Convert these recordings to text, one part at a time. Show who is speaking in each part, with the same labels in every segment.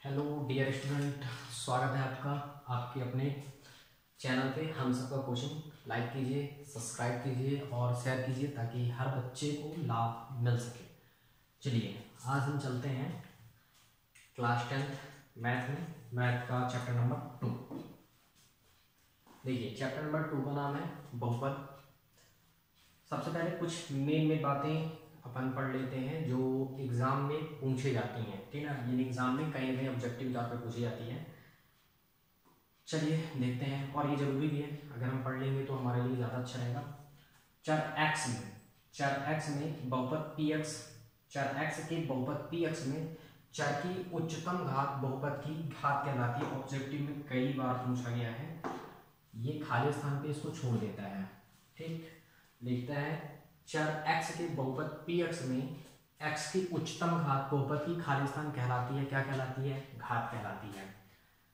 Speaker 1: Hello dear student, स्वागत है आपका आपके अपने चैनल पे। हम सबका कोचिंग लाइक कीजिए, सब्सक्राइब कीजिए और शेयर कीजिए ताकि हर बच्चे को लाभ मिल सके। चलिए आज हम चलते हैं क्लास 10 मैथ में, मैथ का चैप्टर नंबर 2। देखिए चैप्टर नंबर 2 का नाम है बहुपद। सबसे पहले कुछ मेन बातें अपन पढ़ लेते हैं जो एग्जाम में पूछे जाती हैं, ठीक है ना। ये एग्जाम में कहीं ना कहीं ऑब्जेक्टिव तौर पे पूछी जाती है। चलिए देखते हैं, और ये जरूरी भी है, अगर हम पढ़ लेंगे तो हमारे लिए ज़्यादा अच्छा रहेगा। चर x में बहुपद px, चर x के बहुपद px में चर की उच्चतम घात बहुपद की घात कहलाती है। ऑब्जेक्टिव में कई बार पूछा गया है, ये खाली स्थान पे इसको छोड़ देता है। ठीक, लिखता है चर x के बहुपद px में x की उच्चतम घात बहुपद की खाली स्थान कहलाती है। क्या कहलाती है? घात कहलाती है।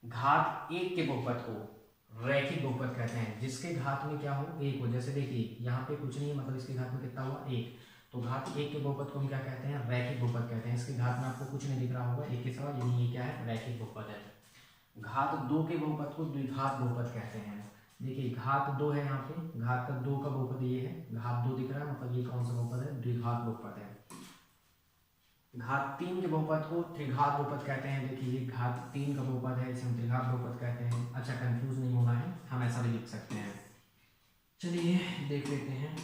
Speaker 1: घात एक के बहुपद को रैखिक बहुपद कहते हैं, जिसके घात में क्या हो? एक हो। जैसे देखिए यहाँ पे कुछ नहीं है, मतलब इसके घात में कितना हुआ? एक। तो घात एक के बहुपद को हम क्या कहते हैं? रैखिक बहुपद कहते हैं। इसके घात में आपको कुछ नहीं दिख रहा होगा एक के साथ, यानी ये क्या है? रैखिक बहुपद है। घात दो के बहुपद को द्विघात बहुपद कहते हैं। देखिए घात दो है, यहाँ पे घात का दो का बहुपद ये है, घात दो दिख रहा है, मतलब ये कौन सा बहुपद है? द्विघात बहुपद है। घात तीन के बहुपद को त्रिघात बहुपद कहते हैं। देखिए ये घात तीन का बहुपद है, इसे हम त्रिघात बहुपद कहते हैं। अच्छा, कंफ्यूज नहीं होना है, हम ऐसा भी लिख सकते हैं। चलिए देख लेते हैं।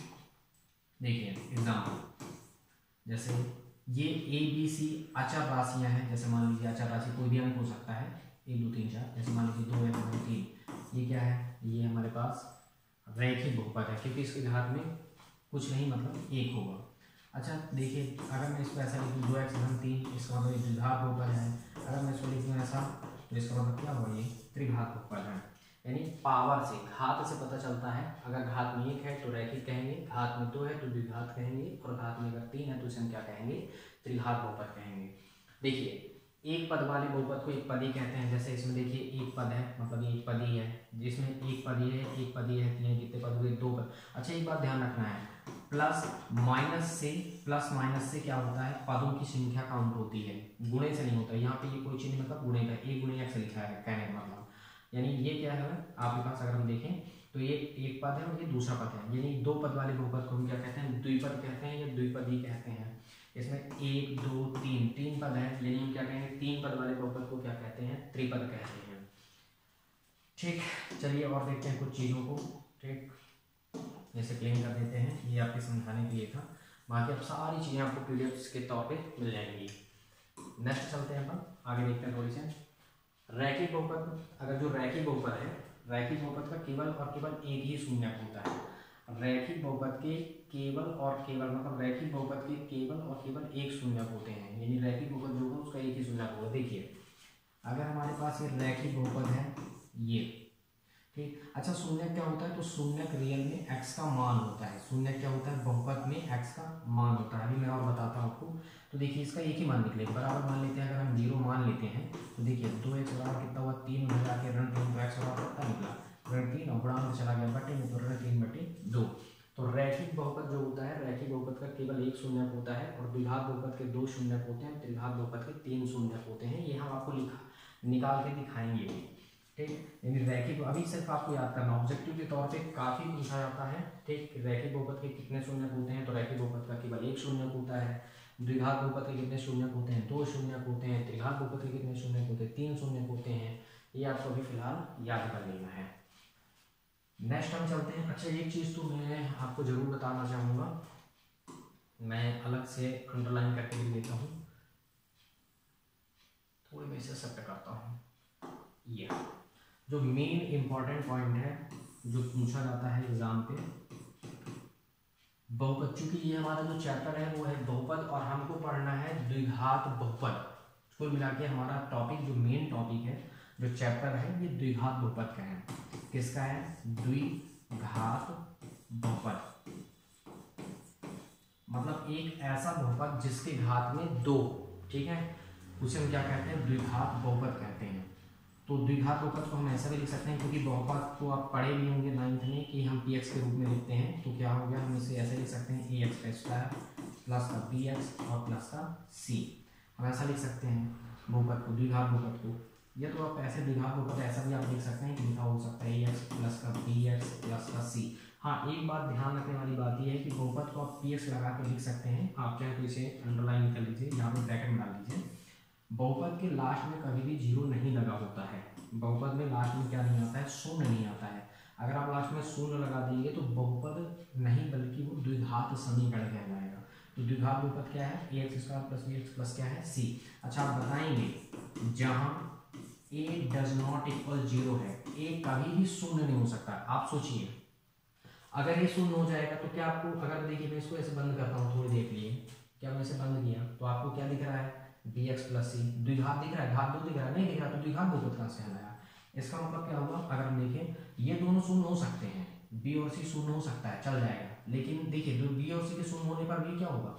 Speaker 1: देखिए एग्जाम्पल, जैसे ये ए बी सी अचर राशियां हैं। जैसे मान लीजिए अचर राशि कोई भी अंक हो सकता है, 1 2 3 4। जैसे मान लीजिए 2 है, 2 3, ये क्या है? ये हमारे पास रैखिक बहुपद है, क्योंकि इसके घात में कुछ नहीं, मतलब एक होगा। अच्छा देखिए, अगर मैं इसको ऐसा लिख दूँ 2x घन 3, इसका मतलब द्विघात बहुपद है। अगर मैं इसको लिख दूँ ऐसा, तो इसका मतलब क्या होगा? ये त्रिघात बहुपद है। यानी पावर से, घात से पता चलता है। अगर घात में 1 है तो रैखिक कहेंगे, घात में 2 है तो द्विघात कहेंगे, और घात में अगर 3 है तो इसे हम क्या कहेंगे? त्रिघात बहुपद कहेंगे। देखिए एक पद वाले बहुपद को एक पदी कहते हैं। जैसे इसमें देखिए एक पद है, मतलब ये एक पदी है, जिसमें एक पदी है, एक पदी है, तीन कितने पद हुए? 2 पद। अच्छा एक बात ध्यान रखना है, प्लस माइनस से क्या होता है? पदों की संख्या काउंट होती है, गुणे से नहीं होता। यहाँ पे ये कोई चिन्ह मतलब गुणे का, एक गुणे x लिखा है कहने का मतलब। यानी ये क्या है आपके पास, अगर हम देखें तो ये एक पद है और ये दूसरा पद है। यानी दो पद वाले बहुपद को हम क्या कहते हैं? द्विपद कहते हैं या द्विपदी कहते हैं। इसमें 1 2 3 तीन पद है, यानी हम क्या कहेंगे? तीन पद वाले बहुपद को क्या कहते हैं? त्रिपद कहते हैं। ठीक, चलिए और देखते हैं कुछ चीज़ों को। ठीक, जैसे क्लीन कर देते हैं, ये आपके समझाने के लिए था। बाकी अब सारी चीज़ें आपको पीडीएफ के तौर पे मिल जाएंगी। नेक्स्ट चलते हैं अपन आगे, देखते हैं थोड़ी से रैखिक बहुपद। अगर जो रैखिक बहुपद है, रैखिक बहुपद का केवल और केवल एक ही शून्यक होता है। रैखिक बहुपद के केवल और केवल, मतलब रैखिक बहुपद के केवल और केवल एक शून्यक होते हैं। यानी रैखिक बहुपद जो होगा उसका एक ही शून्यक होगा। देखिए अगर हमारे पास ये रैखिक बहुपद है ये, ठीक। अच्छा शून्यक क्या होता है? तो शून्यक रियल में x का मान होता है। शून्यक क्या होता है? बहुपद में x का मान होता है। अभी मैं और बताता हूँ आपको। तो देखिए इसका एक ही मान निकलेगा, बराबर मान लेते हैं। अगर हम 0 मान लेते हैं तो देखिए 2x बराबर कितना हुआ? 3 में जाके ऋण 3, तो x बराबर कितना निकला? ऋण 3, और गुणा में चला गया बटे में, तो ऋण 3/2। तो रैखिक बहुपद जो होता है, रैखिक बहुपद का केवल एक शून्यक होता है, और द्विघात बहुपद के 2 शून्यक होते हैं, त्रिघात बहुपद के 3 शून्यक होते हैं। ये हम आपको निकाल के दिखाएंगे। ठीक, यानी रैखिक, अभी सिर्फ आपको याद करना, ऑब्जेक्टिव के तौर पे काफी पूछा जाता है। ठीक, रैखिक बहुपद के कितने शून्यक होते हैं? तो रैखिक बहुपद का केवल एक शून्यक होता है। द्विघात बहुपद के कितने शून्यक होते हैं? 2 शून्यक होते हैं। त्रिघात बहुपद के कितने शून्यक होते हैं? 3 शून्यक होते हैं। ये आपको अभी फिलहाल याद कर लेना है। नेक्स्ट हम चलते हैं। अच्छा एक चीज तो मैं आपको जरूर बताना चाहूंगा, मैं अलग से अंडरलाइन करके भी देता हूँ, थोड़ी मैं इसे सेट करता हूँ। ये जो मेन इंपॉर्टेंट पॉइंट है जो पूछा जाता है एग्जाम पे, बहुपद। चूंकि ये हमारा जो चैप्टर है वो है बहुपद, और हमको पढ़ना है द्विघात बहुपद। कुल मिला के हमारा टॉपिक, जो मेन टॉपिक है, जो चैप्टर है, ये द्विघात बहुपद का है। किसका है? द्विघात बहुपद, मतलब एक ऐसा बहुपद जिसके घात में 2, ठीक है, उसे हम क्या कहते हैं? द्विघात बहुपद कहते हैं। तो द्विघात बहुपद को हम ऐसा भी लिख सकते हैं, क्योंकि बहुपद को आप पढ़े भी होंगे 9th में कि हम px के रूप में लिखते हैं। तो क्या हो गया? हम इसे ऐसे लिख सकते हैं ax² प्लस का bx और प्लस का c, हम ऐसा लिख सकते हैं। बहुपद को, द्विघात बहुपद को। या तो आप ऐसे द्विघात बहुपद ऐसा भी आप देख सकते हैं कि लिखा हो सकता है ax प्लस का bx प्लस का c। हाँ, एक बात ध्यान रखने वाली बात यह है कि बहुपद को आप px लगा के लिख सकते हैं। आप चाहे तो इसे अंडरलाइन कर लीजिए, यहाँ पे ब्रैकेट में डाल लीजिए। बहुपद के लास्ट में कभी भी जीरो नहीं लगा होता है। बहुपद में लास्ट में क्या नहीं आता है, शून्य नहीं आता है। अगर आप लास्ट में शून्य लगा देंगे तो बहुपद नहीं बल्कि वो द्विघात समीकरण कहलाएगा। तो द्विघात बहुपद क्या है, A X square plus B X plus क्या है सी। अच्छा, आप बताएंगे जहां a does not equal zero है, a कभी भी शून्य नहीं हो सकता। आप सोचिए अगर ये शून्य हो जाएगा तो क्या आपको, अगर देखिए मैं इसको ऐसे बंद करता हूँ थोड़ी देर के लिए, क्या मैं इसे बंद किया तो आपको क्या दिख रहा है, बी एक्स प्लस सी। द्विघात दिख रहा है, घात दो दिख रहा है, नहीं दिख रहा तो द्विघात बहुपद कहाँ से आया। इसका मतलब क्या हुआ, अगर हम देखें ये दोनों शून्य हो सकते हैं, बी और सी शून्य हो सकता है, चल जाएगा। लेकिन देखिए जो बी और सी के शून्य होने पर भी क्या होगा,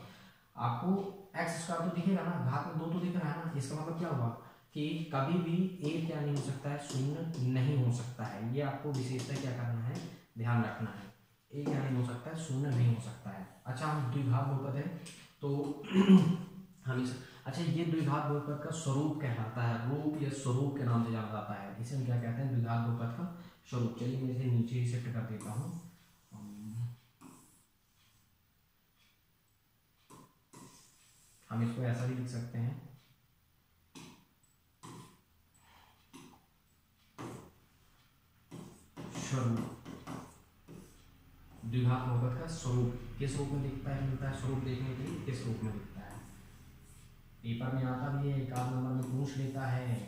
Speaker 1: आपको एक्स स्क्वायर तो दिखेगा ना, घात में दो तो दिख रहा है ना। इसका मतलब क्या हुआ कि कभी भी ए क्या नहीं हो सकता है, शून्य नहीं हो सकता है। ये आपको विशेषता क्या करना है, ध्यान रखना है। ए क्या नहीं हो सकता है, शून्य नहीं हो सकता है। अच्छा, हम द्विघात बहुपद है तो हम इस, अच्छा ये द्विघात बहुपद का स्वरूप कहलाता है, रूप या स्वरूप के नाम से जाना जाता है। इसे हम क्या कहते हैं, द्विघात बहुपद का स्वरूप। चलिए मैं इसे नीचे ही शिफ्ट कर देता हूँ। हम इसको ऐसा भी लिख सकते हैं, स्वरूप। द्विघात बहुपद का स्वरूप किस रूप में दिखता है, मिलता है स्वरूप देखने के लिए किस रूप में दिखता है। पेपर में आता भी है, एक आध नंबर में पूछ लेता है।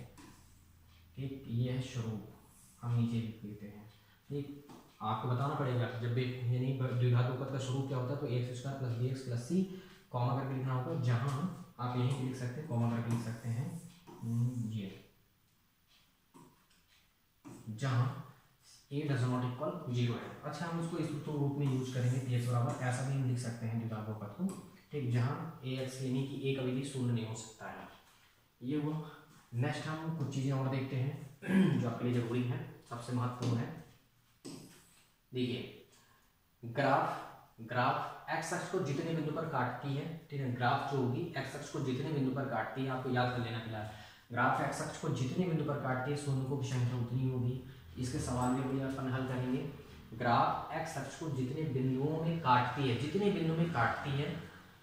Speaker 1: ठीक, ये है स्वरूप, हम नीचे लिख देते हैं। ठीक, आपको बताना पड़ेगा जब भी, यानी द्विघात बहुपद का स्वरूप क्या होता है, तो X square plus B X plus C comma करके लिखना होगा। जहां आप यहीं पे लिख सकते हैं, कॉमा करके लिख सकते हैं ये, जहां ए डज नॉट इक्वल जीरो है। अच्छा, हम उसको इस रूप में यूज करेंगे, पी एक्स बराबर, ऐसा भी हम लिख सकते हैं द्विघात बहुपद को। ठीक, जहां ए एक्स यानी कि ए कभी भी शून्य नहीं हो सकता है। ये वो। नेक्स्ट हम कुछ चीज़ें और देखते हैं जो आपके लिए जरूरी है, सबसे महत्वपूर्ण है। देखिए ग्राफ एक्स अक्ष को जितने बिंदु पर काटती है, ठीक है, ग्राफ जो होगी एक्स अक्ष को जितने बिंदु पर काटती है, आपको याद कर लेना फिलहाल, ग्राफ एक्स अक्ष को जितने बिंदु पर काटती है शून्य की संख्या उतनी होगी। इसके सवाल में भी अपन हल करेंगे। ग्राफ एक्स अक्ष को जितने बिंदुओं में काटती है, जितने बिंदु में काटती है,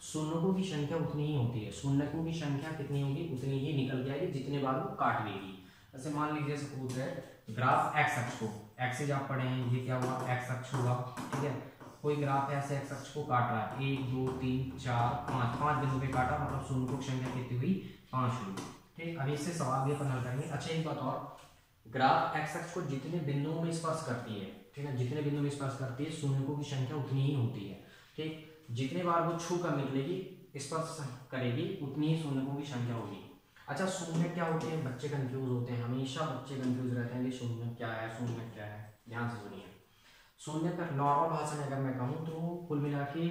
Speaker 1: शून्यकों की संख्या उतनी ही होती है। शून्यकों की संख्या कितनी होगी, उतनी ही निकल जाएगी जितने बार वो काट लेगी। जैसे मान लीजिए सपोज है ग्राफ एक्स अक्ष को, एक्सिस आप पढ़े हैं, ये क्या हुआ, एक्स अक्ष हुआ, ठीक है। कोई ग्राफ ऐसे एक्स अक्ष को काट रहा है, 1 2 3 4 5, 5 बिंदु पे काटा, मतलब शून्यकों की संख्या कितनी हुई, 5 हुई। ठीक, अब इससे सवाल भी अपन हल करेंगे। अच्छा, एक बात और, ग्राफ एक्स अक्ष को जितने बिंदुओं में स्पर्श करती है, ठीक है, जितने बिंदु में स्पर्श करती है, शून्यकों की संख्या उतनी ही होती है। ठीक, जितने बार वो छू कर निकलेगी, स्पर्श करेगी, उतनी ही शून्यकों की संख्या होगी। अच्छा, शून्य क्या होते हैं, बच्चे कंफ्यूज होते हैं, हमेशा बच्चे कंफ्यूज रहते हैं कि शून्य क्या है, शून्य क्या है। ध्यान से सुनिए, शून्य का नॉर्मल भाषा में अगर मैं कहूँ तो कुल मिला के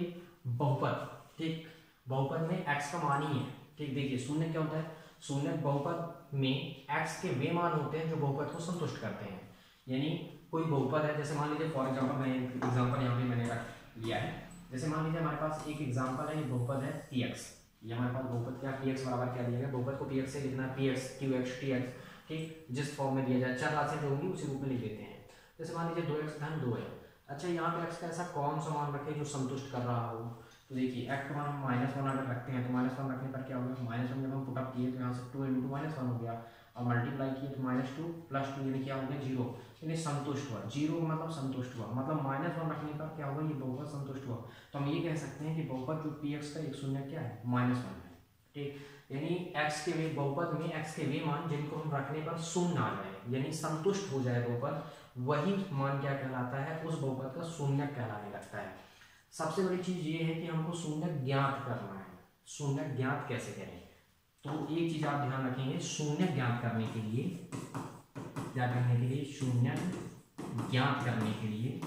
Speaker 1: बहुपद। ठीक, बहुपद में एक्स का मान ही है। ठीक, देखिए शून्य क्या होता है, शून्य बहुपद में एक्स के वे मान होते हैं जो बहुपद को संतुष्ट करते हैं। यानी कोई बहुपद है, जैसे मान लीजिए फॉर एग्जांपल, मैं एग्जांपल यहाँ पे मैंने रख लिया है। जैसे मान लीजिए हमारे पास एक एग्जांपल है, ये बहुपद है px। ये हमारे पास बहुपद क्या, px बराबर क्या दिया गया, बहुपद को px से लिखना है, px qx tx। ठीक, जिस फॉर्म में दिया जाए, चार राशियां जो होंगी उसी रूप में लिख देते हैं। जैसे मान लीजिए 2x धन 2 है। अच्छा, यहाँ पे x का ऐसा कौन सा मान रखे जो संतुष्ट कर रहा हो, तो देखिए x का मान हम -1 अगर रखते हैं तो -1 रखने पर क्या होगा, -1 जब हम पुटअप किए तो यहाँ से 2 × -1 हो गया, और मल्टीप्लाई किए तो -2 + 2 यानी क्या हो गया 0, यानी संतुष्ट हुआ। 0 मतलब संतुष्ट हुआ, मतलब -1 रखने पर क्या होगा, ये बहुपद संतुष्ट हुआ। तो हम ये कह सकते हैं कि बहुपद जो px का एक शून्य क्या है, -1 है। ठीक, यानी x के वे, बहुपद में x के वे मान जिनको हम रखने पर शून्य आ जाए, यानी संतुष्ट हो जाए बहुपद, वही मान क्या कहलाता है, उस बहुपद का शून्य कहलाने लगता है। सबसे बड़ी चीज ये है कि हमको शून्य ज्ञात करना है। शून्य ज्ञात कैसे करें, तो एक चीज आप ध्यान रखेंगे, शून्य ज्ञात करने के लिए क्या करने के लिए, शून्य ज्ञात करने के लिए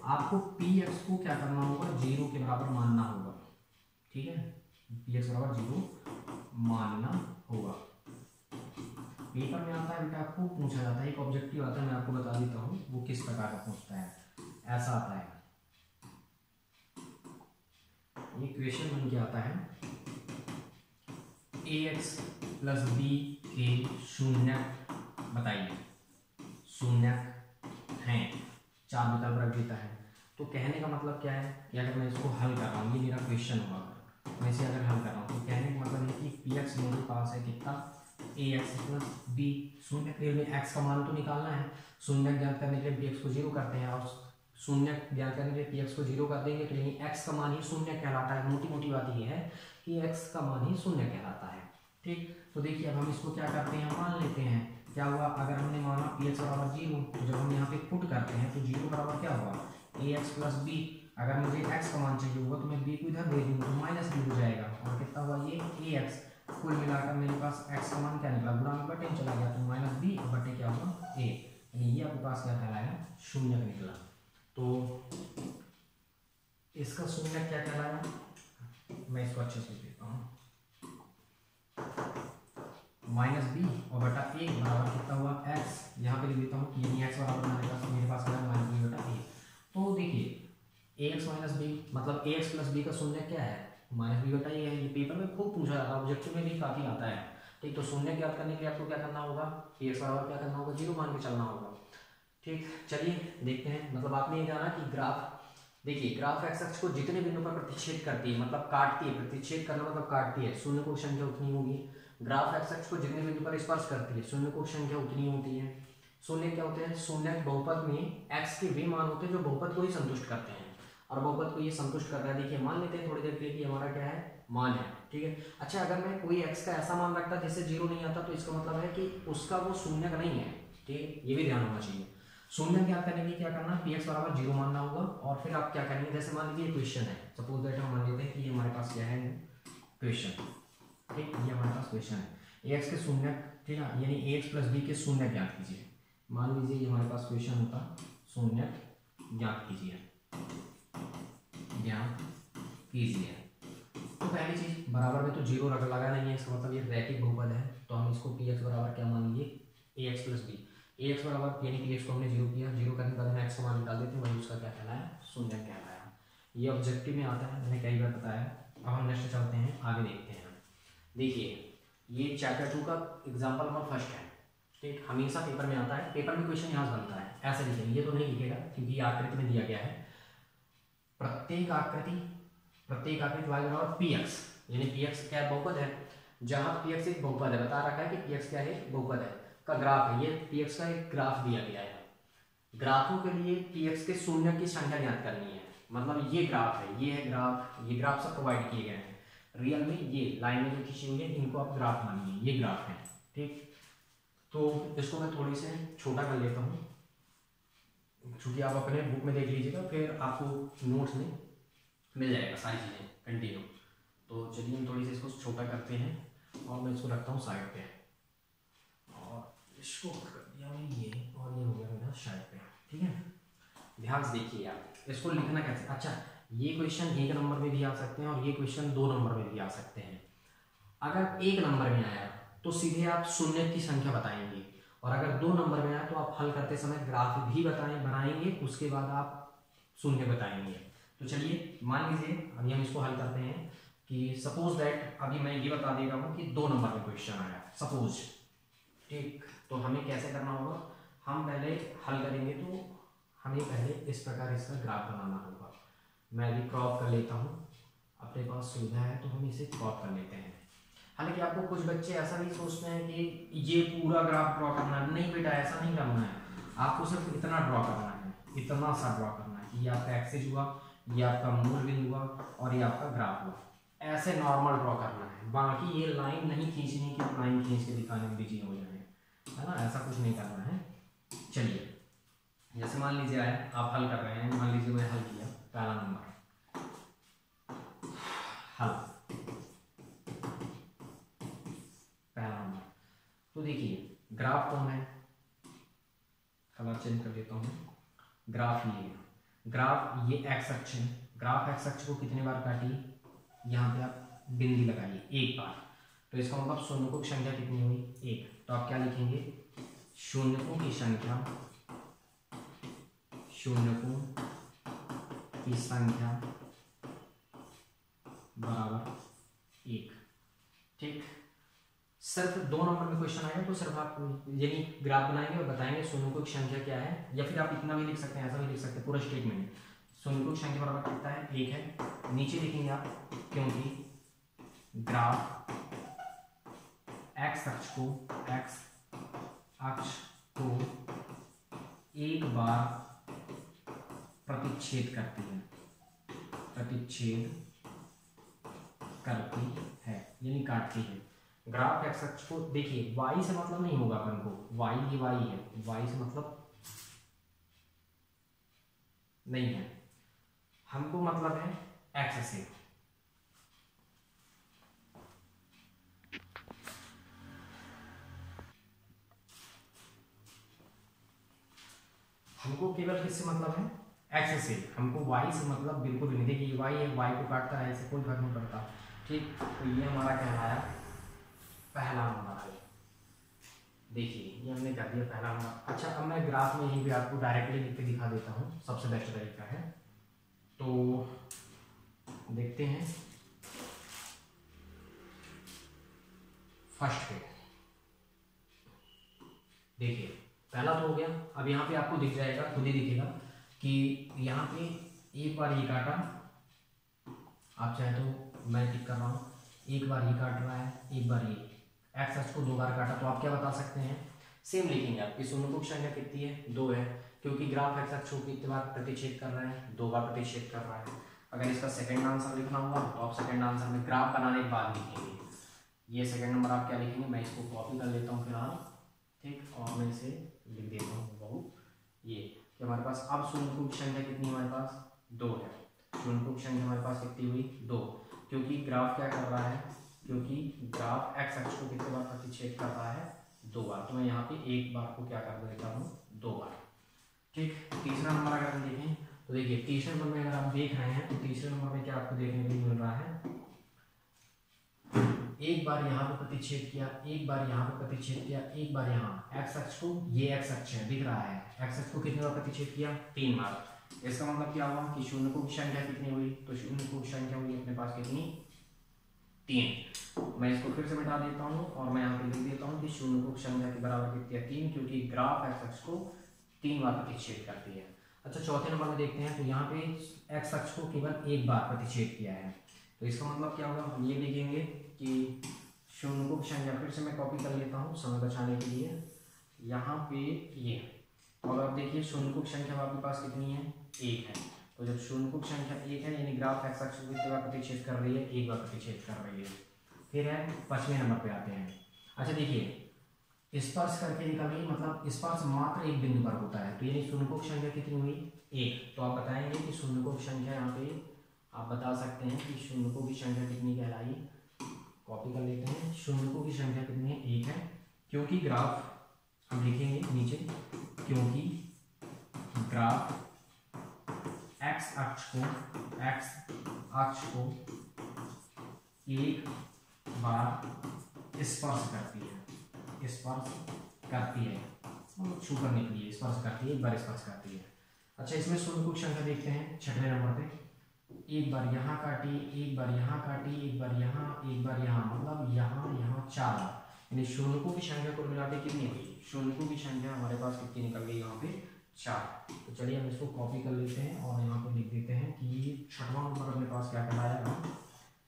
Speaker 1: आपको px को क्या करना होगा, 0 के बराबर मानना होगा। ठीक है, px बराबर 0 मानना होगा। पेपर में आता है बेटा, आपको पूछा जाता है, एक ऑब्जेक्टिव आता है, मैं आपको बता देता हूँ वो किस प्रकार का पूछता है। ऐसा आता है, ये क्वेश्चन बन के आता है ax प्लस बी के शून्य बताइए, शून्य हैं, 4 विकल्प रख देता है। तो कहने का मतलब क्या है कि अगर मैं इसको हल कर रहा हूँ, ये मेरा क्वेश्चन हुआ, मैं इसे अगर हल कर रहा हूँ तो कहने का मतलब है कि पी एक्स मेरे पास है कितना, ए एक्स प्लस बी, शून्य के लिए एक्स का मान तो निकालना है, शून्य ज्ञात करने के लिए बी एक्स को 0 करते हैं और शून्य ज्ञात करने के लिए पी एक्स को 0 कर देंगे, तो यानी एक्स का मान ही शून्य कहलाता है। मोटी मोटी बात ये है कि एक्स का मान ही शून्य कहलाता है। ठीक, तो देखिए अब हम इसको क्या करते हैं, मान लेते हैं। क्या हुआ, अगर हमने माना पी एक्स बराबर 0, तो जब हम यहाँ पे पुट करते हैं तो 0 बराबर क्या हुआ, ए एक्स प्लस बी। अगर मुझे x का मान चाहिए होगा तो मैं b को इधर भेज दूंगा तो माइनस बी हो जाएगा, और कितना हुआ ये ए एक्स। कुल मिलाकर मेरे पास x का मान क्या निकला, गुणा में बटे में चला गया तो माइनस बी और बटे क्या हुआ a, यानी ये आपके पास क्या कहलाया, शून्य निकला। तो इसका शून्य क्या कहलाया, मैं इसको अच्छे से देता हूँ, माइनस बी और बटा ए बराबर कितना हुआ x, यहाँ पे लिख देता हूँ यानी x बराबर मेरे पास माइनस बी बटा ए। तो देखिए ax माइनस बी मतलब ax प्लस बी का शून्य क्या है, माइनस बी बटा ए है। ये पेपर में खूब पूछा जाता है, ऑब्जेक्टिव में भी काफी आता है। ठीक, तो शून्य ज्ञात करने के लिए आपको क्या करना होगा, ax बराबर क्या करना होगा, 0 मान के चलना होगा। ठीक, चलिए देखते हैं। मतलब आपने ये जाना कि ग्राफ, देखिए ग्राफ एक्स अक्ष को जितने बिंदु पर प्रतिच्छेद करती है, मतलब काटती है, प्रतिच्छेद करना मतलब काटती है, शून्य को संख्या उतनी होगी। ग्राफ एक्स अक्ष को जितने बिंदु पर स्पर्श करती है, शून्य को संख्या उतनी होती है। शून्य क्या होते हैं, शून्य बहुपद में x के वे मान होते हैं जो बहुपद को ही संतुष्ट करते हैं, और बहुपद को ये संतुष्ट कर रहा है। देखिए मान लेते हैं थोड़ी देर के लिए कि हमारा क्या है, मान है। ठीक है, अच्छा अगर मैं कोई x का ऐसा मान रखता जिससे 0 नहीं आता, तो इसका मतलब है कि उसका वो शून्य का नहीं है। ठीक है, ये भी ध्यान होना चाहिए। शून्य ज्ञात करने के लिए क्या करना, पी एक्स बराबर 0 मानना होगा, और फिर आप क्या करेंगे, जैसे मान लीजिए क्वेश्चन है, सपोज दैट हम मान लेते हैं कि ये हमारे पास क्या है, क्वेश्चन। ठीक, ये हमारे पास क्वेश्चन है, ए एक्स के शून्य, ठीक है, यानी ए एक्स प्लस बी के शून्य ज्ञात कीजिए। मान लीजिए ये हमारे पास क्वेश्चन होता, शून्य ज्ञात कीजिए, ज्ञात कीजिए। तो पहली चीज बराबर में तो 0 लगा नहीं है, इसका मतलब ये रैखिक बहुपद है, तो हम इसको पी एक्स बराबर क्या मान लिए, ए एक्स प्लस बी। ए एक्स बराबर यानी पी एक्स को हमने 0 किया, 0 करने के बाद हम एक्स का मान निकाल देते हैं, वही उसका क्या कहलाया, शून्य कहलाया। ये ऑब्जेक्टिव में आता है, मैंने कई बार बताया। अब हम नेक्स्ट चलते हैं, आगे देखते हैं। देखिए ये चैप्टर 2 का एग्जाम्पल नंबर फर्स्ट है। ठीक, हमेशा पेपर में आता है, पेपर में क्वेश्चन यहाँ बनता है, ऐसे लिखेंगे, ये तो नहीं लिखेगा क्योंकि ये आकृति में दिया गया है। प्रत्येक आकृति y बराबर पी एक्स, यानी पी एक्स क्या बहुपद है, जहां पी एक्स एक बहुपद है, बता रखा है कि पी एक्स क्या है, बहुपद है, का ग्राफ है। ये पी एक्स का एक ग्राफ दिया गया है। ग्राफों के लिए पी एक्स के शून्य की संख्या ज्ञात करनी है, मतलब ये ग्राफ है, ये है ग्राफ, ये ग्राफ सब प्रोवाइड किए गए हैं। रियल में ये लाइनें जो खींची हुई है इनको आप ग्राफ मानिए, ये ग्राफ है। ठीक, तो इसको मैं थोड़ी से छोटा कर लेता हूँ, क्योंकि आप अपने बुक में देख लीजिएगा, फिर आपको नोट्स में मिल जाएगा सारी चीज़ें कंटिन्यू। तो चलिए हम थोड़ी सी इसको छोटा करते हैं, और मैं इसको रखता हूँ साइड पे, और इसको कर दिया मैं ये, और ये हो गया मेरा साइड पे। ठीक है, ध्यान से देखिए आप, इसको लिखना कैसे। अच्छा, ये क्वेश्चन 1 नंबर में भी आ सकते हैं, और ये क्वेश्चन 2 नंबर में भी आ सकते हैं। अगर 1 नंबर में आया तो सीधे आप शून्य की संख्या बताएंगे, और अगर 2 नंबर में आया तो आप हल करते समय ग्राफ भी बनाएंगे, उसके बाद आप शून्य बताएंगे। तो चलिए मान लीजिए अभी हम इसको हल करते हैं कि सपोज दैट अभी मैं ये बता दे रहा हूँ कि 2 नंबर में क्वेश्चन आया सपोज। ठीक, तो हमें कैसे करना होगा, हम पहले हल करेंगे तो हमें पहले इस प्रकार इसका ग्राफ बनाना होगा। मैं भी क्रॉप कर लेता हूँ, अपने पास सुविधा है तो हम इसे क्रॉप कर लेते हैं। हालांकि आपको कुछ बच्चे ऐसा भी सोचते हैं कि ये पूरा ग्राफ ड्रॉ करना है, नहीं बेटा ऐसा नहीं करना है, आपको सिर्फ इतना ड्रॉ करना है, इतना सा ड्रॉ करना है कि ये आपका एक्सिस हुआ, ये आपका मूल बिंदु हुआ, और ये आपका ग्राफ हुआ, ऐसे नॉर्मल ड्रॉ करना है। बाकी ये लाइन नहीं खींचनी कि लाइन खींच के दिखाने में बिजी हो जाए, है ना, ऐसा कुछ नहीं करना है। चलिए जैसे मान लीजिए आए, आप हल कर रहे हैं, मान लीजिए मैं हल किया पहला नंबर हल, पहला नंबर। तो देखिए ग्राफ कौन है, कलर चेंज कर देता हूँ, ग्राफ ये, ग्राफ ये एक्स अक्ष है, ग्राफ एक्स अक्ष को कितने बार काटी, यहाँ पे आप बिंदी लगाइए 1 बार, तो इसका मतलब शून्यकों की संख्या कितनी हुई, 1। तो आप क्या लिखेंगे, शून्यकों की संख्या, शून्यकों की संख्या बराबर 1। ठीक, सिर्फ 2 नंबर में क्वेश्चन आएगा तो सिर्फ आप यानी ग्राफ बनाएंगे और बताएंगे शून्यकों की संख्या क्या है, या फिर आप इतना भी लिख सकते हैं, ऐसा भी लिख सकते हैं, पूरा स्टेटमेंट शून्यकों की संख्या बराबर कितना है 1 है। नीचे लिखेंगे आप क्योंकि ग्राफ एक्स अक्ष को एक बार प्रतिच्छेद करती है यानी काटती है। ग्राफ एक्स अक्ष को देखिए, वाई से मतलब नहीं होगा अपन को, वाई ये वाई है, वाई से मतलब नहीं है, हमको मतलब है एक्स से। हमको केवल किससे मतलब है, एक्स से। हमको वाई से मतलब बिल्कुल भी नहीं। देखिए ये वाई है, वाई को काटता है, इससे कोई फर्क नहीं पड़ता। ठीक, तो ये हमारा कहलाया पहला नंबर है। देखिए ये हमने कर दिया पहला नंबर। अच्छा, अब मैं ग्राफ में यहीं पे आपको डायरेक्टली लिख के दिखा देता हूँ, सबसे बेस्ट तरीका है। तो देखते हैं फर्स्ट पे, देखिए पहला तो हो गया। अब यहाँ पे आपको दिख जाएगा, खुद ही दिखेगा कि यहाँ पे एक बार ये काटा, आप चाहे तो मैं टिक कर रहा हूँ, एक बार ये काट रहा है, एक बार ये एक्स अक्ष को 2 बार काटा, तो आप क्या बता सकते हैं, सेम लिखेंगे आप कि शून्यकों की संख्या कितनी है 2 है, क्योंकि ग्राफ एक्स अक्ष को कितनी बार प्रतिच्छेद कर रहा है 2 बार प्रतिच्छेद कर रहा है। अगर इसका सेकंड आंसर लिखना होगा तो आप सेकंड आंसर में ग्राफ बनाने के बाद लिखेंगे। ये सेकंड नंबर आप क्या लिखेंगे, मैं इसको कॉपी कर लेता हूँ फिलहाल, ठीक, और मैं इसे लिख देता हूँ बहुत, ये कि हमारे पास अब शून्यकों की संख्या कितनी हमारे पास 2 है। शून्यकों की संख्या हमारे पास कितनी हुई 2, क्योंकि ग्राफ क्या कर रहा है, क्योंकि ग्राफ एक्स अक्ष को कितने बार प्रतिच्छेद कर रहा है 2 बार, तो मैं यहाँ पे एक बार को क्या कर देता हूँ 2 बार। ठीक, तीसरा नंबर अगर हम देखें तो देखिए तीसरे नंबर में अगर आप देख रहे हैं तो तीसरे नंबर में क्या आपको देखने को मिल रहा है, एक बार यहाँ पे प्रतिच्छेद किया, एक बार यहाँ पे प्रतिच्छेद किया, एक बार यहाँ एक्स अक्ष को, ये एक्स अक्ष है दिख रहा है, एक्स अक्ष को कितने बार प्रतिच्छेद किया 3 बार। इसका मतलब क्या हुआ कि शून्यकों की संख्या कितनी हुई, तो शून्यकों की संख्या हुई अपने पास कितनी 3। मैं इसको फिर से मिटा देता हूँ और मैं यहाँ पे लिख देता हूँ कि शून्यकों की संख्या के बराबर कितनी है 3, क्योंकि ग्राफ एक्स अक्ष को 3 बार प्रतिच्छेद करती है। अच्छा, चौथे नंबर में देखते हैं तो यहाँ पे एक्स अक्ष को केवल 1 बार प्रतिच्छेद किया है, तो इसका मतलब क्या होगा, हम ये लिखेंगे कि शून्यकों की संख्या, फिर से मैं कॉपी कर लेता हूँ समय बचाने के लिए, यहाँ पे ये, और अब देखिए शून्यकों की संख्या आपके पास कितनी है 1 है, तो जब शून्यकों की संख्या 1 है यानी ग्राफ एक्स अक्ष को कितनी बार प्रतिच्छेद कर रही है 1 बार प्रतिच्छेद कर रही है। फिर है 5वें नंबर पे आते हैं। अच्छा देखिए, स्पर्श करके निकालिए, मतलब स्पर्श मात्र एक बिंदु पर होता है, तो यानी शून्यकों की संख्या कितनी हुई 1, तो आप बताएंगे कि शून्यकों की संख्या यहाँ पे आप बता सकते हैं कि शून्यकों की संख्या कितनी कहलाई, कॉपी कर लेते हैं, शून्यकों की संख्या कितनी है 1 है, क्योंकि ग्राफ हम लिखेंगे नीचे, क्योंकि ग्राफ एक्स अक्ष को एक बार स्पर्श करती है, मतलब छू करने के लिए स्पर्श करती है, एक बार स्पर्श करती है। अच्छा, इसमें शून्यकों की संख्या देखते हैं 6वें नंबर पे, एक बार यहाँ काटी, एक बार यहाँ काटी, एक बार यहाँ, एक बार यहाँ, मतलब यहाँ 4 बार, यानी शून्यकों की संख्या को मिला के कितनी हुई, शून्यकों की संख्या हमारे पास कितनी निकल गई यहाँ पे 4। तो चलिए हम इसको कॉपी कर लेते हैं और यहाँ पे लिख देते हैं कि 6वां नंबर अपने पास क्या कहलाएगा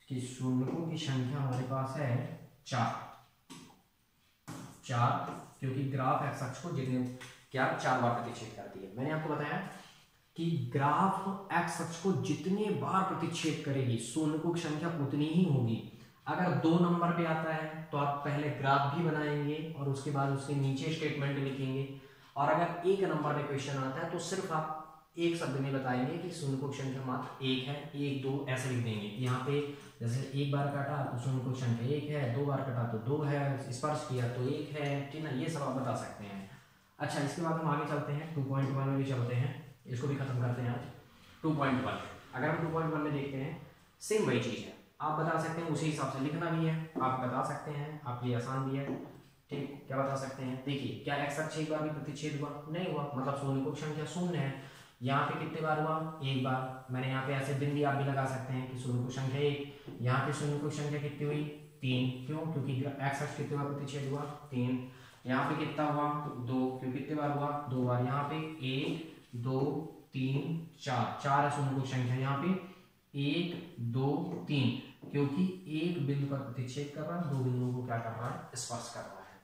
Speaker 1: कि शून्यकों की संख्या हमारे पास है 4, क्योंकि ग्राफ एक्स अक्ष को जितने 4 बार प्रतिच्छेद करती है। मैंने आपको बताया कि ग्राफ एक्स अक्ष को जितने बार प्रतिच्छेद करेगी शून्यकों की संख्या उतनी ही होगी। अगर 2 नंबर पे आता है तो आप पहले ग्राफ भी बनाएंगे और उसके बाद उसके नीचे स्टेटमेंट लिखेंगे, और अगर 1 नंबर में क्वेश्चन आता है तो सिर्फ आप एक शब्द में बताएंगे कि शून्यकों की संख्या मात्र 1 है, 1 2 ऐसे लिख देंगे। यहाँ पे जैसे 1 बार काटा तो शून्यकों की संख्या 1 है, 2 बार काटा तो 2 है, स्पर्श किया तो 1 है, ठीक है, ये सब आप बता सकते हैं। अच्छा, इसके बाद हम आगे चलते हैं 2.1 में भी चलते हैं, इसको भी खत्म करते हैं आज। 2.1 अगर हम 2.1 में देखते हैं सेम वही चीज़ है, आप बता सकते हैं, उसी हिसाब से लिखना भी है, आप बता सकते हैं, आपके लिए आसान भी है। ठीक, क्या बता सकते हैं, देखिए क्या एक्स अक्ष एक बार भी प्रतिच्छेद हुआ नहीं हुआ, मतलब शून्यकों की संख्या 0 है, यहाँ पे कितने बार हुआ, एक बार। मैंने यहाँ पे ऐसे दिन भी आप भी लगा सकते हैं कि शून्य को संख्या 1, यहाँ पे शून्य को संख्या कितनी हुई 3, क्यों, क्योंकि एक्स अक्ष कितने बार प्रतिच्छेद हुआ 3। यहाँ पे कितना हुआ 2, क्यों कितने बार हुआ 2 बार। यहाँ पे 1 2 3 4, 4 है शून्य को संख्या। यहाँ पे 1 2 3, क्योंकि एक बिंदु पर प्रतिच्छेद कर रहा है, दो बिंदुओं को क्या कर रहा है, स्पर्श कर रहा है।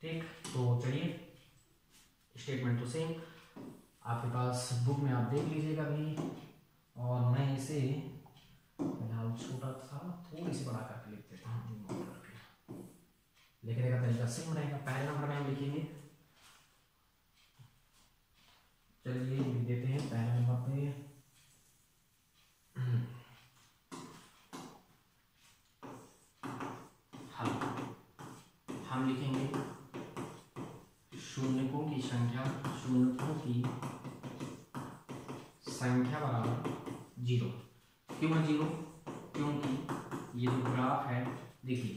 Speaker 1: ठीक, तो चलिए स्टेटमेंट तो सेम आपके पास बुक में आप देख लीजिएगा भी, और मैं इसे फिलहाल छोटा सा थोड़ी सी बड़ा करके लिख देता हूँ। लिखने का तरीका सेम रहेगा। पहले नंबर में हम लिखेंगे, चलिए लिख देते हैं पहले नंबर पे हम लिखेंगे शून्यकों की संख्या, शून्यकों की संख्या बराबर 0। क्यों है 0, क्योंकि ये जो ग्राफ है, देखिए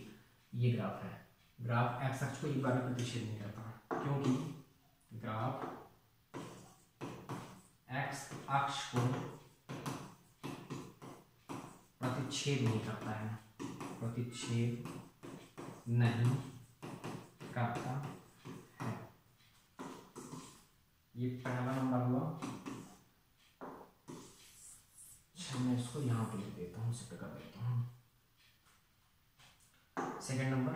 Speaker 1: ये ग्राफ है, ग्राफ एक्स अक्ष को एक बार भी प्रतिच्छेद नहीं करता, क्योंकि ग्राफ एक्स अक्ष को प्रतिच्छेद नहीं करता है, प्रतिच्छेद नहीं करता है। ये पहला नंबर हुआ। मैं इसको यहाँ पे लिख देता हूँ, सिद्ध कर देता हूँ। सेकंड नंबर,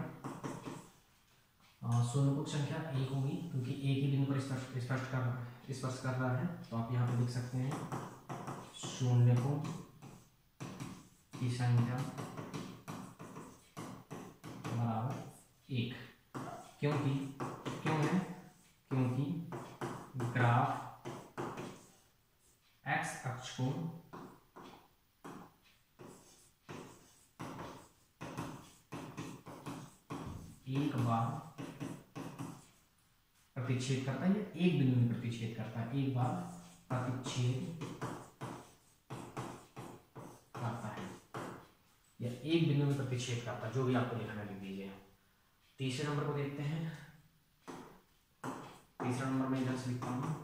Speaker 1: शून्यकों की संख्या 1 होगी, क्योंकि एक ही बिंदु पर स्पर्श कर रहा है, तो आप यहाँ पे लिख सकते हैं शून्यकों की संख्या बराबर 1। क्योंकि क्यों है, क्योंकि ग्राफ एक्स अक्ष को एक बार प्रतिच्छेद करता है, या एक बिंदु में प्रतिच्छेद करता है, एक बार प्रतिच्छेद करता है, या एक बिंदु में प्रतिच्छेद करता है, जो भी आपको लिखना लिख दीजिए। तीसरे नंबर को देखते हैं। तीसरा नंबर में इधर से लिखता हूँ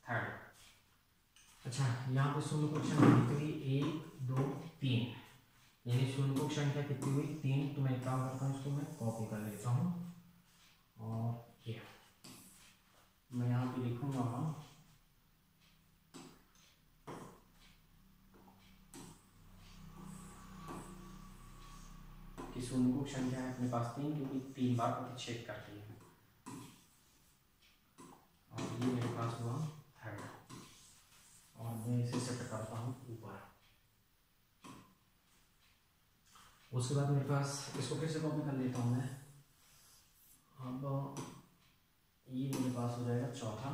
Speaker 1: थर्ड। अच्छा, यहाँ पे शून्यकों की संख्या कितनी हुई 1 2 3, यानी शून्यकों की संख्या कितनी हुई 3। तो मैं एक काम करता हूँ, इसको मैं कॉपी कर लेता हूँ, और ये मैं यहाँ पे लिखूंगा कि शून्यकों की संख्या है अपने पास 3, क्योंकि 3 बार प्रतिच्छेद करती है, और ये मेरे पास हुआ थर्ड, और मैं इसे सेट करता हूँ ऊपर। उसके बाद मेरे पास, इसको फिर से कॉपी कर लेता हूँ मैं। अब ये मेरे पास हो जाएगा चौथा।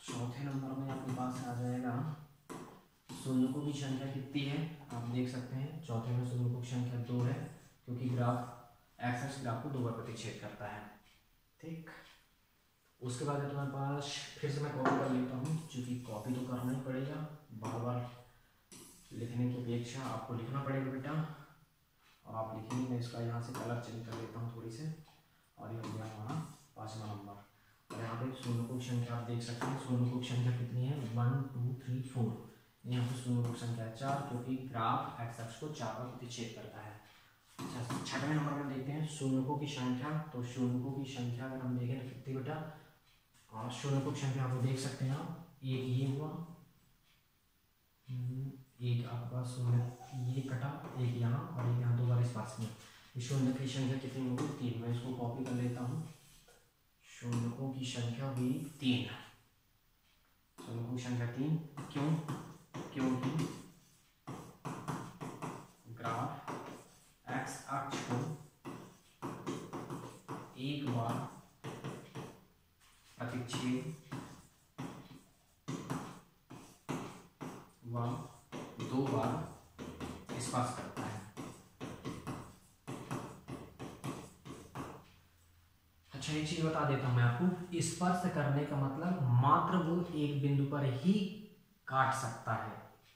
Speaker 1: चौथे नंबर में आपके पास आ जाएगा शून्यकों की संख्या कितनी है, आप देख सकते हैं चौथे में शून्यकों की संख्या 2 है, क्योंकि ग्राफ एक्स एक्स ग्राफ को 2 बार प्रतिच्छेद करता है। ठीक, उसके बाद है तुम्हारे पास, फिर से मैं कॉपी कर लेता हूँ, क्योंकि कॉपी तो करना ही पड़ेगा, बार बार लिखने की अपेक्षा आपको लिखना पड़ेगा बेटा, और आप लिखेंगे। मैं इसका यहाँ से कलर चेंज कर लेता हूँ थोड़ी से, और ये हो गया हमारा 5वां नंबर। और यहाँ पे शून्यकों की संख्या आप देख सकते हैं, शून्यकों की संख्या कितनी है 1 2 3 4, यहाँ पे शून्यकों की संख्या 4, क्योंकि ग्राफ एक्स अक्ष को 4 बार प्रतिच्छेद करता है। अच्छा, छठवें नंबर में देखते हैं शून्यकों की संख्या। तो शून्यकों की संख्या अगर हम देखें तो कितनी बेटा, और शून्यकों की संख्या आप देख सकते हैं आप, एक ये हुआ, एक आपके पास शून्य ये कटा, एक यहाँ और एक यहाँ, 2 बार इस पास में। शून्य की संख्या कितनी होगी 3। मैं इसको कॉपी कर लेता हूँ, शून्यकों की संख्या हुई 3, शून्यकों की संख्या 3। क्यों, क्योंकि ग्राफ एक्स अक्ष को एक बार प्रतिच्छेद व 2 बार स्पर्श करता है। अच्छा, एक चीज बता देता हूं मैं आपको, स्पर्श करने का मतलब मात्र वो एक बिंदु पर ही काट सकता है,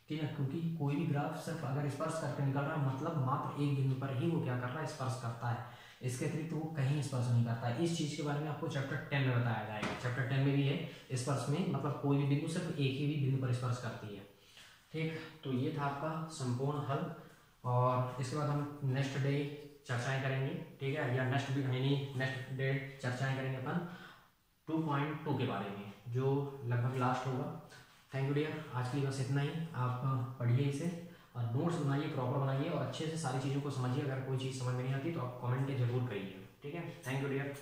Speaker 1: ठीक है, क्योंकि कोई भी ग्राफ सिर्फ अगर स्पर्श करके निकल रहा है, मतलब मात्र एक बिंदु पर ही वो क्या कर रहा है, स्पर्श करता है। इसके अतिरिक्त वो कहीं स्पर्श नहीं करता है। इस चीज़ के बारे में आपको चैप्टर 10 में बताया जाएगा। चैप्टर 10 में भी है स्पर्श में मतलब कोई भी बिंदु सिर्फ एक ही भी बिंदु पर स्पर्श करती है। ठीक, तो ये था आपका संपूर्ण हल, और इसके बाद हम नेक्स्ट डे चर्चाएं करेंगे, ठीक है, या नेक्स्ट डे चर्चाएं करेंगे अपन 2.2 के बारे में, जो लगभग लास्ट होगा। थैंक यू डियर, आज के लिए बस इतना ही। आप पढ़िए इसे और नोट्स बनाइए, प्रॉपर बनाइए और अच्छे से सारी चीज़ों को समझिए। अगर कोई चीज़ समझ में नहीं आती तो आप कमेंट जरूर करिए, ठीक है। Thank you dear.